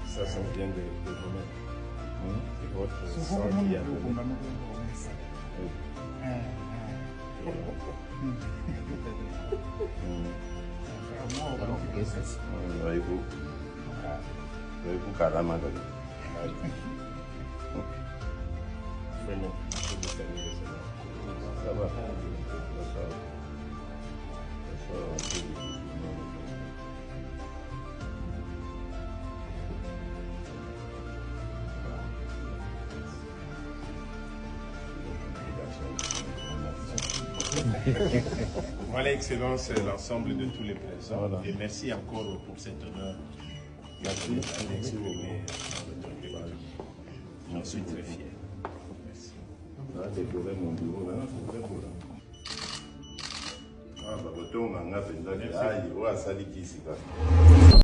Ça vient de vous-même. C'est votre sang qui a donné. Voyez-vous carrément donné. Ça va. Voilà, Excellence, l'ensemble de tous les présents. Voilà. Et merci encore pour cet honneur. Merci. J'en suis très fier. Merci. On va décorer mon bureau là. Ah, bah, on a fait un